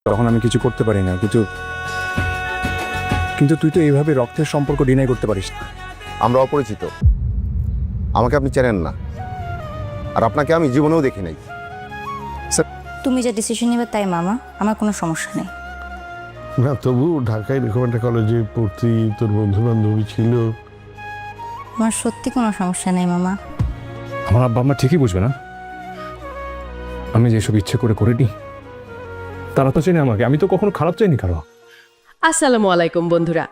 তখন আমি কিছু করতে পারি না, কিন্তু কিন্তু তুই তো এইভাবে রক্তের সম্পর্ক ডিনাই করতে পারিস না। আমরা অপরিচিত, আমাকে আপনি চেনেন না, আর আপনাকে আমি জীবনেও দেখি নাই। তুমি যা ডিসিশন নেবে তাই মামা, আমার কোনো সমস্যা নেই। না তবু ঢাকায় এরকম একটা কলেজে পড়তি, তোর বন্ধু বান্ধবী ছিল। আমার সত্যি কোনো সমস্যা নেই মামা। আমার আব্বা আম্মা ঠিকই বুঝবে না আমি যেসব ইচ্ছে করে করিনি। তারা তো চেনে আমাকে, আমি তো কখনো খারাপ চাইনি কারো। আসসালামু আলাইকুম বন্ধুরা,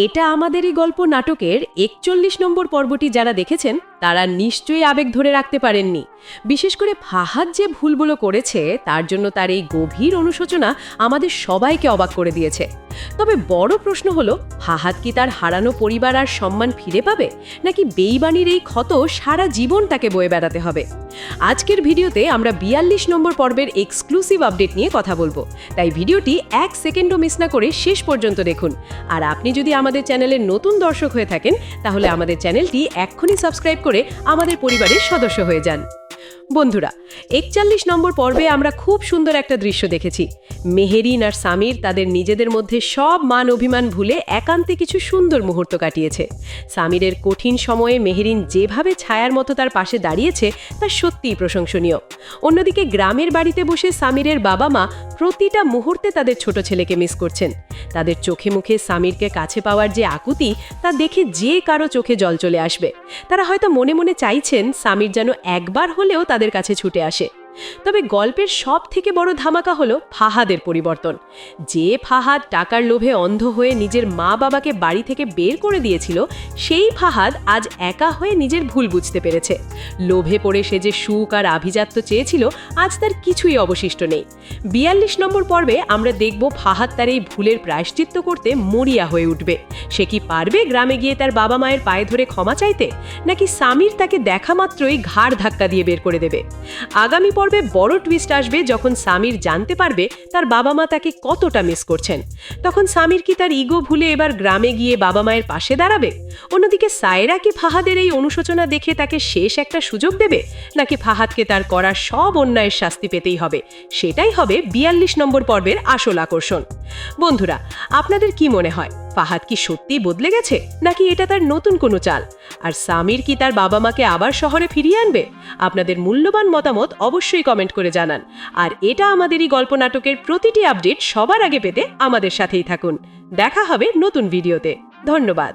এটা আমাদেরই গল্প নাটকের 41 নম্বর পর্বটি যারা দেখেছেন তারা নিশ্চয়ই আবেগ ধরে রাখতে পারেননি। বিশেষ করে ফাহাদ যে ভুলগুলো করেছে তার জন্য তার এই গভীর অনুশোচনা আমাদের সবাইকে অবাক করে দিয়েছে। তবে বড় প্রশ্ন হলো, ফাহাদ কি তার হারানো পরিবার আর সম্মান ফিরে পাবে, নাকি বেইমানির এই ক্ষত সারা জীবন তাকে বয়ে বেড়াতে হবে? আজকের ভিডিওতে আমরা 42 নম্বর পর্বের এক্সক্লুসিভ আপডেট নিয়ে কথা বলবো, তাই ভিডিওটি 1 সেকেন্ডও মিস না করে শেষ পর্যন্ত দেখুন। আর আপনি যদি আমাদের চ্যানেলের নতুন দর্শক হয়ে থাকেন তাহলে আমাদের চ্যানেলটি এক্ষুনি সাবস্ক্রাইব করে আমাদের পরিবারের সদস্য হয়ে যান। বন্ধুরা, 41 নম্বর পর্বে আমরা খুব সুন্দর একটা দৃশ্য দেখেছি। মেহেরিন আর সামির তাদের নিজেদের মধ্যে সব মান অভিমান ভুলে একান্তে কিছু সুন্দর মুহূর্ত কাটিয়েছে। সামিরের কঠিন সময়ে মেহেরিন যেভাবে ছায়ার মতো তার পাশে দাঁড়িয়েছে তা সত্যিই প্রশংসনীয়। অন্যদিকে গ্রামের বাড়িতে বসে সামিরের বাবা মা প্রতিটা মুহূর্তে তাদের ছোট ছেলেকে মিস করছেন। তাদের চোখে মুখে সামিরকে কাছে পাওয়ার যে আকুতি তা দেখে যে কারো চোখে জল চলে আসবে। তারা হয়তো মনে মনে চাইছেন সামির যেন একবার হলেও তাদের কাছে ছুটে আসে। তবে গল্পের সব থেকে বড় ধামাকা হলো ফাহাদের পরিবর্তন। যে ফাহাদ টাকার লোভে অন্ধ হয়ে নিজের মা বাবাকে বাড়ি থেকে বের করে দিয়েছিল, সেই ফাহাদ আজ একা হয়ে নিজের ভুল বুঝতে পেরেছে। লোভে পড়ে সে যে সুখ আর আভিজাত্য চেয়েছিল, আজ তার কিছুই অবশিষ্ট নেই। 42 নম্বর পর্বে আমরা দেখব ফাহাদ তার এই ভুলের প্রায়শ্চিত্ত করতে মরিয়া হয়ে উঠবে। সে কি পারবে গ্রামে গিয়ে তার বাবা মায়ের পায়ে ধরে ক্ষমা চাইতে, নাকি সামির তাকে দেখা মাত্রই ঘাড় ধাক্কা দিয়ে বের করে দেবে? আগামী পর্বে বড় টুইস্ট আসবে যখন সামির জানতে পারবে তার বাবা মা তাকে কতটা মিস করছেন। তখন সামির কি তার ইগো ভুলে এবার গ্রামে গিয়ে বাবা মায়ের পাশে দাঁড়াবে? অন্যদিকে সায়রা কি ফাহাদের এই অনুশোচনা দেখে তাকে শেষ একটা সুযোগ দেবে, নাকি ফাহাদকে তার করা সব অন্যায়ের শাস্তি পেতেই হবে? সেটাই হবে 42 নম্বর পর্বের আসল আকর্ষণ। বন্ধুরা, আপনাদের কি মনে হয়, ফাহাদ কি সত্যিই বদলে গেছে, নাকি এটা তার নতুন কোনো চাল? আর সামির কি তার বাবা মাকে আবার শহরে ফিরিয়ে আনবে? আপনাদের মূল্যবান মতামত অবশ্যই কমেন্ট করে জানান। আর এটা আমাদেরই গল্প নাটকের প্রতিটি আপডেট সবার আগে পেতে আমাদের সাথেই থাকুন। দেখা হবে নতুন ভিডিওতে। ধন্যবাদ।